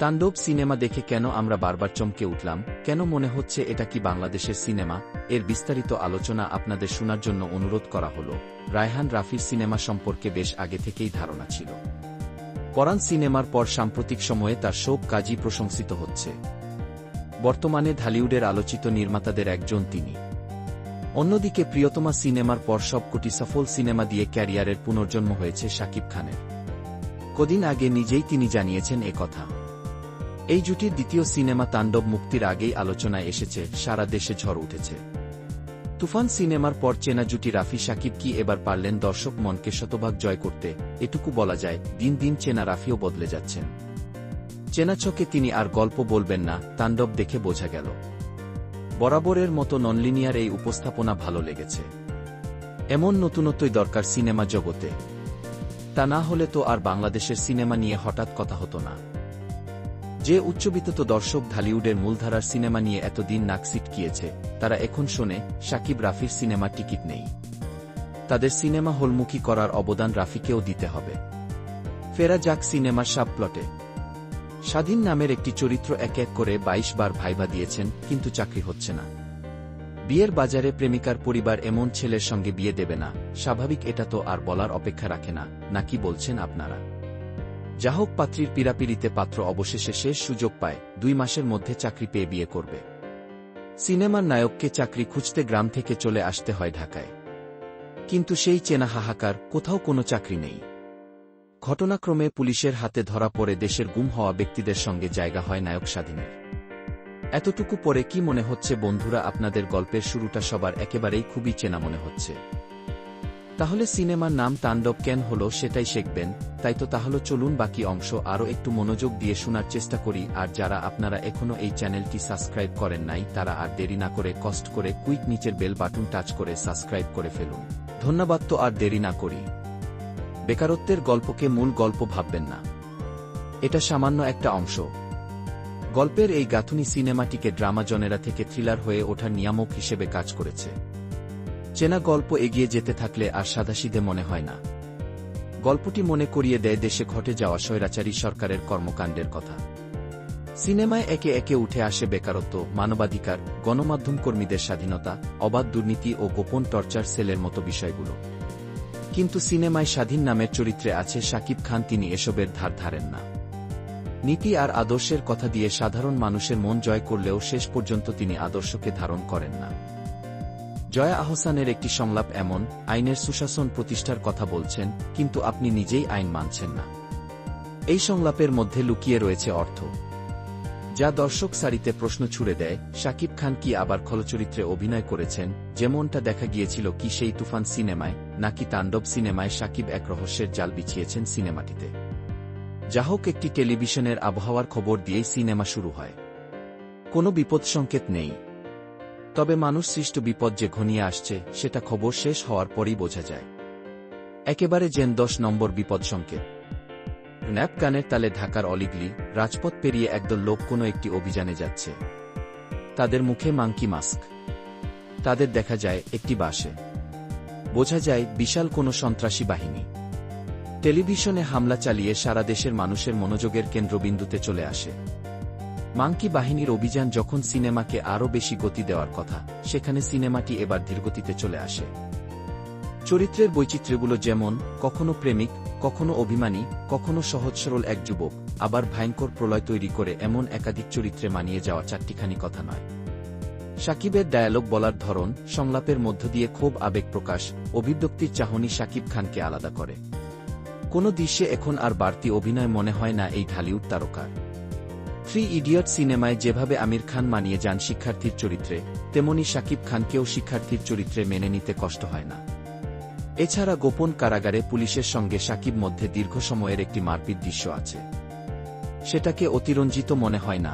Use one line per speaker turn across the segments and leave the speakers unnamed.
তাণ্ডব সিনেমা দেখে কেন আমরা বারবার চমকে উঠলাম, কেন মনে হচ্ছে এটা কি বাংলাদেশের সিনেমা, এর বিস্তারিত আলোচনা আপনাদের শোনার জন্য অনুরোধ করা হলো। রায়হান রাফির সিনেমা সম্পর্কে বেশ আগে থেকেই ধারণা ছিল। পরাণ সিনেমার পর সাম্প্রতিক সময়ে তার সব কাজই প্রশংসিত হচ্ছে। বর্তমানে ঢালিউডের আলোচিত নির্মাতাদের একজন তিনি। অন্যদিকে প্রিয়তমা সিনেমার পর সবকটি সফল সিনেমা দিয়ে ক্যারিয়ারের পুনর্জন্ম হয়েছে শাকিব খানের। কদিন আগে নিজেই তিনি জানিয়েছেন কথা। এই জুটির দ্বিতীয় সিনেমা তাণ্ডব মুক্তির আগেই আলোচনায় এসেছে, সারা দেশে ঝড় উঠেছে। তুফান সিনেমার পর চেনা জুটি রাফি শাকিব কি এবার পারলেন দর্শক মনকে শতভাগ জয় করতে? এটুকু বলা যায়, দিন দিন চেনা রাফিও বদলে যাচ্ছেন। চেনা চোখে তিনি আর গল্প বলবেন না, তাণ্ডব দেখে বোঝা গেল। বরাবরের মতো ননলিনিয়ার এই উপস্থাপনা ভালো লেগেছে। এমন নতুনত্বই দরকার সিনেমা জগতে। তা না হলে তো আর বাংলাদেশের সিনেমা নিয়ে হঠাৎ কথা হতো না। যে উচ্চবিত্ত দর্শক ঢালিউডের মূলধারার সিনেমা নিয়ে এতদিন নাক সিটকিয়েছে, তারা এখন শোনে শাকিব রাফির সিনেমার টিকিট নেই। তাদের সিনেমা হলমুখী করার অবদান রাফিকেও দিতে হবে। ফেরা যাক সিনেমার সাবপ্লটে। স্বাধীন নামের একটি চরিত্র এক এক করে 22 বার ভাইবা দিয়েছেন, কিন্তু চাকরি হচ্ছে না। বিয়ের বাজারে প্রেমিকার পরিবার এমন ছেলের সঙ্গে বিয়ে দেবে না, স্বাভাবিক, এটা তো আর বলার অপেক্ষা রাখে না, নাকি বলছেন আপনারা? যাহোক, পাত্রীর পীড়াপিড়িতে পাত্র অবশেষে শেষ সুযোগ পায়, 2 মাসের মধ্যে চাকরি পেয়ে বিয়ে করবে। সিনেমার নায়ককে চাকরি খুঁজতে গ্রাম থেকে চলে আসতে হয় ঢাকায়। কিন্তু সেই চেনা হাহাকার, কোথাও কোনো চাকরি নেই। ঘটনাক্রমে পুলিশের হাতে ধরা পড়ে দেশের গুম হওয়া ব্যক্তিদের সঙ্গে জায়গা হয় নায়ক স্বাধীনের। এতটুকু পরে কি মনে হচ্ছে বন্ধুরা? আপনাদের গল্পের শুরুটা সবার একেবারেই খুবই চেনা মনে হচ্ছে। তাহলে সিনেমার নাম তাণ্ডব কেন হলো সেটাই শিখবেন, তাই তো? তাহলে চলুন বাকি অংশ আরও একটু মনোযোগ দিয়ে শোনার চেষ্টা করি। আর যারা আপনারা এখনও এই চ্যানেলটি সাবস্ক্রাইব করেন নাই, তারা আর দেরি না করে কষ্ট করে কুইক নিচের বেল বাটন টাচ করে সাবস্ক্রাইব করে ফেলুন। ধন্যবাদ। তো আর দেরি না করি, বেকারত্বের গল্পকে মূল গল্প ভাববেন না, এটা সামান্য একটা অংশ। গল্পের এই গাঁথুনি সিনেমাটিকে ড্রামা জনেরা থেকে থ্রিলার হয়ে ওঠার নিয়ামক হিসেবে কাজ করেছে। চেনা গল্প এগিয়ে যেতে থাকলে আর সাদাসিধে মনে হয় না। গল্পটি মনে করিয়ে দেয় দেশে ঘটে যাওয়া স্বৈরাচারী সরকারের কর্মকাণ্ডের কথা। সিনেমায় একে একে উঠে আসে বেকারত্ব, মানবাধিকার, গণমাধ্যম কর্মীদের স্বাধীনতা, অবাধ দুর্নীতি ও গোপন টর্চার সেলের মতো বিষয়গুলো। কিন্তু সিনেমায় স্বাধীন নামের চরিত্রে আছে শাকিব খান। তিনি এসবের ধার ধারেন না। নীতি আর আদর্শের কথা দিয়ে সাধারণ মানুষের মন জয় করলেও শেষ পর্যন্ত তিনি আদর্শকে ধারণ করেন না। জয়া আহসানের একটি সংলাপ এমন, আইনের সুশাসন প্রতিষ্ঠার কথা বলছেন, কিন্তু আপনি নিজেই আইন মানছেন না। এই সংলাপের মধ্যে লুকিয়ে রয়েছে অর্থ, যা দর্শক সারিতে প্রশ্ন ছুড়ে দেয়, শাকিব খান কি আবার খলচরিত্রে অভিনয় করেছেন, যেমনটা দেখা গিয়েছিল কি সেই তুফান সিনেমায়, নাকি তাণ্ডব সিনেমায় শাকিব এক রহস্যের জাল বিছিয়েছেন সিনেমাটিতে? যাহোক, একটি টেলিভিশনের আবহাওয়ার খবর দিয়েই সিনেমা শুরু হয়। কোনো বিপদ সংকেত নেই, তবে মানুষ সৃষ্ট বিপদ যে ঘনিয়ে আসছে সেটা খবর শেষ হওয়ার পরই বোঝা যায়। একেবারে যেন 10 নম্বর বিপদ সংকেত। র্যাপ গানের তালে ঢাকার অলিগলি রাজপথ পেরিয়ে একদল লোক কোনো একটি অভিযানে যাচ্ছে। তাদের মুখে মাঙ্কি মাস্ক। তাদের দেখা যায় একটি বাসে। বোঝা যায় বিশাল কোনো সন্ত্রাসী বাহিনী। টেলিভিশনে হামলা চালিয়ে সারা দেশের মানুষের মনোযোগের কেন্দ্রবিন্দুতে চলে আসে। মাঙ্কি বাহিনীর অভিযান যখন সিনেমাকে আরও বেশি গতি দেওয়ার কথা, সেখানে সিনেমাটি এবার ধীরগতিতে চলে আসে। চরিত্রের বৈচিত্র্যগুলো যেমন কখনো প্রেমিক, কখনো অভিমানী, কখনো সহজ সরল এক যুবক, আবার ভয়ঙ্কর প্রলয় তৈরি করে এমন একাধিক চরিত্রে মানিয়ে যাওয়া চারটিখানি কথা নয়। শাকিবের ডায়ালগ বলার ধরন, সংলাপের মধ্য দিয়ে ক্ষোভ, আবেগ প্রকাশ, অভিব্যক্তির চাহনি শাকিব খানকে আলাদা করে। কোনো দৃশ্যে এখন আর বাড়তি অভিনয় মনে হয় না এই ঢালিউড তারকার। 3 ইডিয়ট সিনেমায় যেভাবে আমির খান মানিয়ে যান শিক্ষার্থীর চরিত্রে, তেমনি শাকিব খানকেও শিক্ষার্থীর চরিত্রে মেনে নিতে কষ্ট হয় না। এছাড়া গোপন কারাগারে পুলিশের সঙ্গে শাকিব মধ্যে দীর্ঘ সময়ের একটি মারপিট দৃশ্য আছে, সেটাকে অতিরঞ্জিত মনে হয় না।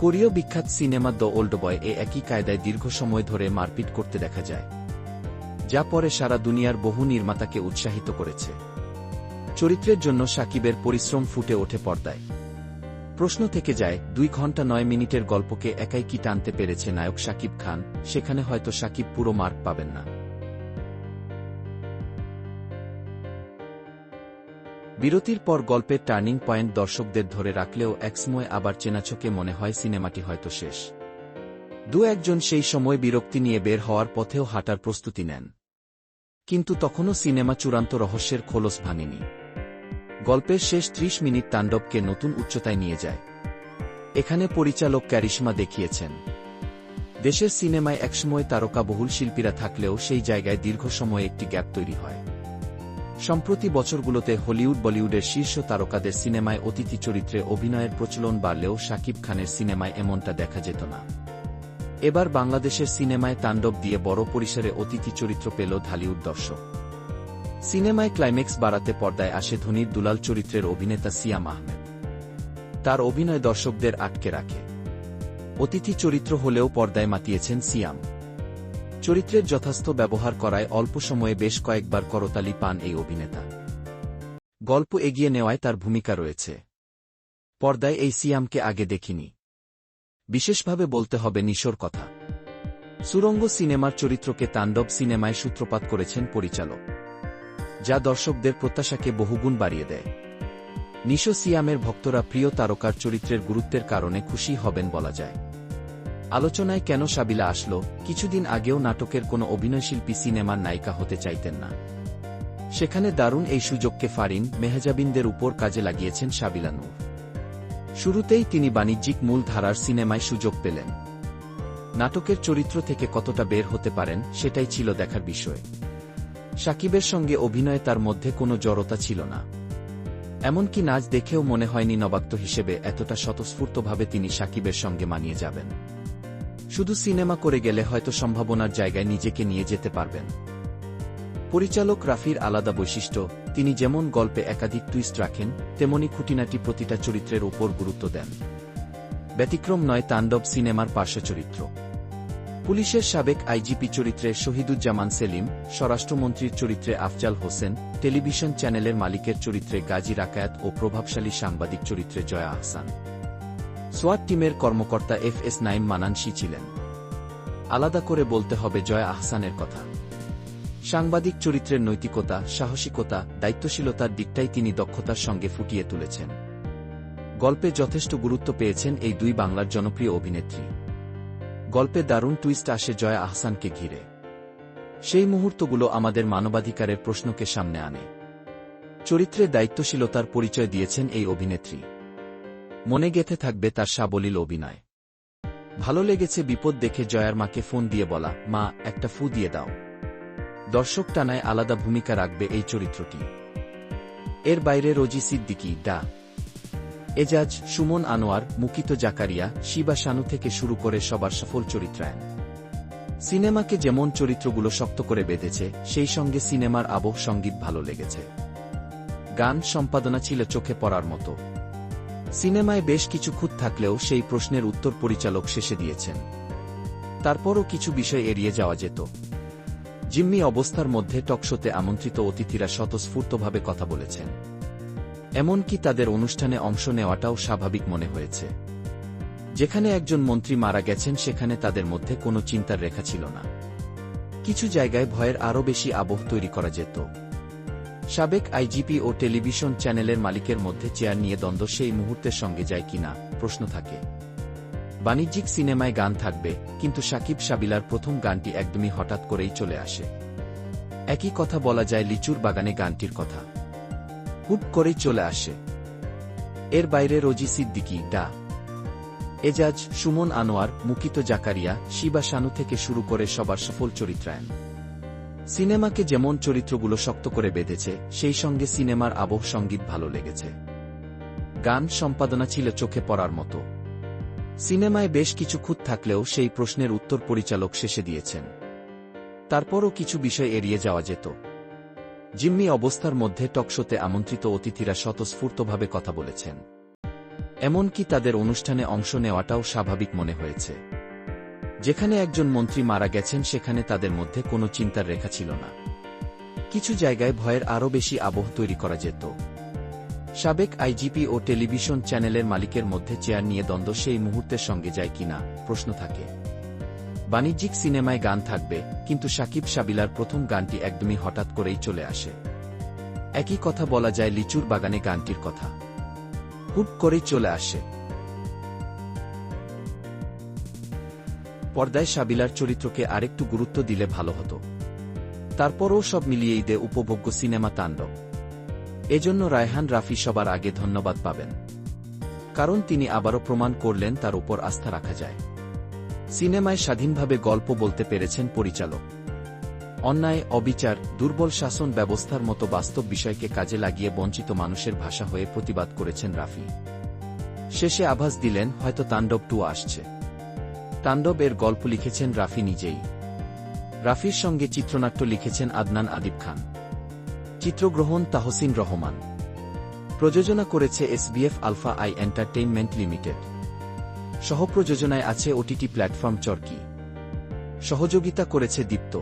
কোরীয় বিখ্যাত সিনেমা দ্য ওল্ড বয় এ একই কায়দায় দীর্ঘ সময় ধরে মারপিট করতে দেখা যায়, যা পরে সারা দুনিয়ার বহু নির্মাতাকে উৎসাহিত করেছে। চরিত্রের জন্য শাকিবের পরিশ্রম ফুটে ওঠে পর্দায়। প্রশ্ন থেকে যায়, 2 ঘন্টা 9 মিনিটের গল্পকে একাই কি টানতে পেরেছে নায়ক শাকিব খান? সেখানে হয়তো শাকিব পুরো মার্ক পাবেন না। বিরতির পর গল্পের টার্নিং পয়েন্ট দর্শকদের ধরে রাখলেও একসময় আবার চেনাচোখে মনে হয় সিনেমাটি হয়তো শেষ। একজন সেই সময় বিরক্তি নিয়ে বের হওয়ার পথেও হাঁটার প্রস্তুতি নেন। কিন্তু তখনও সিনেমা চূড়ান্ত রহস্যের খোলস ভাঙেনি। গল্পের শেষ ৩০ মিনিট তাণ্ডবকে নতুন উচ্চতায় নিয়ে যায়। এখানে পরিচালক ক্যারিশমা দেখিয়েছেন। দেশের সিনেমায় একসময় তারকাবহুল শিল্পীরা থাকলেও সেই জায়গায় দীর্ঘ সময়ে একটি গ্যাপ তৈরি হয়। সম্প্রতি বছরগুলোতে হলিউড বলিউডের শীর্ষ তারকাদের সিনেমায় অতিথি চরিত্রে অভিনয়ের প্রচলন বাড়লেও শাকিব খানের সিনেমায় এমনটা দেখা যেত না। এবার বাংলাদেশের সিনেমায় তাণ্ডব দিয়ে বড় পরিসরে অতিথি চরিত্র পেল ঢালিউড দর্শক। সিনেমায় ক্লাইম্যাক্স বাড়াতে পর্দায় আসে ধোনির দুলাল চরিত্রের অভিনেতা সিয়াম আহমেদ। তার অভিনয় দর্শকদের আটকে রাখে। অতিথি চরিত্র হলেও পর্দায় মাতিয়েছেন সিয়াম। চরিত্রের যথার্থ ব্যবহার করায় অল্প সময়ে বেশ কয়েকবার করতালি পান এই অভিনেতা। গল্প এগিয়ে নেওয়ায় তার ভূমিকা রয়েছে। পর্দায় এই সিয়ামকে আগে দেখিনি। বিশেষভাবে বলতে হবে নিশোর কথা। সুরঙ্গ সিনেমার চরিত্রকে তাণ্ডব সিনেমায় সূত্রপাত করেছেন পরিচালক, যা দর্শকদের প্রত্যাশাকে বহুগুণ বাড়িয়ে দেয়। নিশো সিয়ামের ভক্তরা প্রিয় তারকার চরিত্রের গুরুত্বের কারণে খুশি হবেন বলা যায়। আলোচনায় কেন সাবিলা আসলো? কিছুদিন আগেও নাটকের কোনো অভিনয়শিল্পী সিনেমার নায়িকা হতে চাইতেন না। সেখানে দারুণ এই সুযোগকে ফারিন মেহজাবিনদের উপর কাজে লাগিয়েছেন সাবিলা নূর। শুরুতেই তিনি বাণিজ্যিক মূল ধারার সিনেমায় সুযোগ পেলেন। নাটকের চরিত্র থেকে কতটা বের হতে পারেন সেটাই ছিল দেখার বিষয়। শাকিবের সঙ্গে অভিনয়ে তার মধ্যে কোনো জড়তা ছিল না। এমনকি নাচ দেখেও মনে হয়নি নবাগত হিসেবে এতটা স্বতঃস্ফূর্তভাবে তিনি শাকিবের সঙ্গে মানিয়ে যাবেন। শুধু সিনেমা করে গেলে হয়তো সম্ভাবনার জায়গায় নিজেকে নিয়ে যেতে পারবেন। পরিচালক রাফির আলাদা বৈশিষ্ট্য, তিনি যেমন গল্পে একাধিক টুইস্ট রাখেন, তেমনি খুঁটিনাটি প্রতিটা চরিত্রের উপর গুরুত্ব দেন। ব্যতিক্রম নয় তাণ্ডব সিনেমার পার্শ্ব চরিত্র। পুলিশের সাবেক আইজিপি চরিত্রে শহীদুজ্জামান সেলিম, স্বরাষ্ট্রমন্ত্রীর চরিত্রে আফজাল হোসেন, টেলিভিশন চ্যানেলের মালিকের চরিত্রে গাজী রাকায়াত ও প্রভাবশালী সাংবাদিক চরিত্রে জয়া আহসান। সোয়াট টিমের কর্মকর্তা FS নাইম মানানসি ছিলেন। আলাদা করে বলতে হবে জয়া আহসানের কথা। সাংবাদিক চরিত্রের নৈতিকতা, সাহসিকতা, দায়িত্বশীলতার দিকটাই তিনি দক্ষতার সঙ্গে ফুটিয়ে তুলেছেন। গল্পে যথেষ্ট গুরুত্ব পেয়েছেন এই দুই বাংলার জনপ্রিয় অভিনেত্রী। গল্পে দারুণ টুইস্ট আসে জয়া আহসানকে ঘিরে। সেই মুহূর্তগুলো আমাদের মানবাধিকারের প্রশ্নকে সামনে আনে। চরিত্রে দায়িত্বশীলতার পরিচয় দিয়েছেন এই অভিনেত্রী। মনে গেঁথে থাকবে তার সাবলীল অভিনয়। ভালো লেগেছে বিপদ দেখে জয়ার মাকে ফোন দিয়ে বলা, মা, একটা ফু দিয়ে দাও। দর্শক টানায় আলাদা ভূমিকা রাখবে এই চরিত্রটি। এর বাইরে রোজি সিদ্দিকী, ডা এজাজ, সুমন আনোয়ার, মুকিত জাকারিয়া, শিবা শানু থেকে শুরু করে সবার সফল চরিত্রায়ন। সিনেমাকে যেমন চরিত্রগুলো শক্ত করে বেঁধেছে, সেই সঙ্গে সিনেমার আবহ সঙ্গীত ভালো লেগেছে। গান সম্পাদনা ছিল চোখে পড়ার মতো। সিনেমায় বেশ কিছু খুঁত থাকলেও সেই প্রশ্নের উত্তর পরিচালক শেষে দিয়েছেন। তারপরও কিছু বিষয় এড়িয়ে যাওয়া যেত। জিম্মি অবস্থার মধ্যে টকশোতে আমন্ত্রিত অতিথিরা স্বতঃস্ফূর্তভাবে কথা বলেছেন। এমনকি তাদের অনুষ্ঠানে অংশ নেওয়াটাও স্বাভাবিক মনে হয়েছে। যেখানে একজন মন্ত্রী মারা গেছেন সেখানে তাদের মধ্যে কোনো চিন্তার রেখা ছিল না। কিছু জায়গায় ভয়ের আরও বেশি আবহ তৈরি করা যেত। সাবেক আইজিপি ও টেলিভিশন চ্যানেলের মালিকের মধ্যে চেয়ার নিয়ে দ্বন্দ্ব সেই মুহূর্তের সঙ্গে যায় কিনা প্রশ্ন থাকে। বাণিজ্যিক সিনেমায় গান থাকবে, কিন্তু শাকিব সাবিলার প্রথম গানটি একদমই হঠাৎ করেই চলে আসে। একই কথা বলা যায় লিচুর বাগানে গানটির কথা। হুট করেই চলে আসে। এর বাইরে রোজি সিদ্দিকী, ডা এজাজ, সুমন আনোয়ার, মুকিত জাকারিয়া, শিবা শানু থেকে শুরু করে সবার সফল চরিত্রায়ন। সিনেমাকে যেমন চরিত্রগুলো শক্ত করে বেঁধেছে, সেই সঙ্গে সিনেমার আবহ সঙ্গীত ভালো লেগেছে। গান সম্পাদনা ছিল চোখে পড়ার মতো। সিনেমায় বেশ কিছু খুঁত থাকলেও সেই প্রশ্নের উত্তর পরিচালক শেষে দিয়েছেন। তারপরও কিছু বিষয় এড়িয়ে যাওয়া যেত। জিম্মি অবস্থার মধ্যে টকশোতে আমন্ত্রিত অতিথিরা স্বতঃস্ফূর্তভাবে কথা বলেছেন। এমনকি তাদের অনুষ্ঠানে অংশ নেওয়াটাও স্বাভাবিক মনে হয়েছে। যেখানে একজন মন্ত্রী মারা গেছেন সেখানে তাদের মধ্যে কোনো চিন্তার রেখা ছিল না। কিছু জায়গায় ভয়ের আরও বেশি আবহ তৈরি করা যেত। সাবেক আইজিপি ও টেলিভিশন চ্যানেলের মালিকের মধ্যে চেয়ার নিয়ে দ্বন্দ্ব সেই মুহূর্তের সঙ্গে যায় কিনা প্রশ্ন থাকে। বাণিজ্যিক সিনেমায় গান থাকবে, কিন্তু শাকিব সাবিলার প্রথম গানটি একদমই হঠাৎ করেই চলে আসে। একই কথা বলা যায় লিচুর বাগানে গানটির কথা। হুট করেই চলে আসে পর্দায় সাবিলার চরিত্রকে আরেকটু গুরুত্ব দিলে ভালো হতো। তারপরও সব মিলিয়ে ঈদে উপভোগ্য সিনেমা তাণ্ডব। এজন্য রায়হান রাফি সবার আগে ধন্যবাদ পাবেন, কারণ তিনি আবারও প্রমাণ করলেন তার উপর আস্থা রাখা যায়। সিনেমায় স্বাধীনভাবে গল্প বলতে পেরেছেন পরিচালক। অন্যায়, অবিচার, দুর্বল শাসন ব্যবস্থার মতো বাস্তব বিষয়কে কাজে লাগিয়ে বঞ্চিত মানুষের ভাষা হয়ে প্রতিবাদ করেছেন রাফি। শেষে আভাস দিলেন হয়তো তাণ্ডব 2 আসছে। তাণ্ডব এর গল্প লিখেছেন রাফি নিজেই। রাফির সঙ্গে চিত্রনাট্য লিখেছেন আদনান আদিব খান, চিত্রগ্রহণ তাহসিন রহমান, প্রযোজনা করেছে SBF Alpha I Entertainment Limited. সহপ্রযোজনায় আছে ওটিটি প্ল্যাটফর্ম চরকি। সহযোগিতা করেছে দীপ্ত।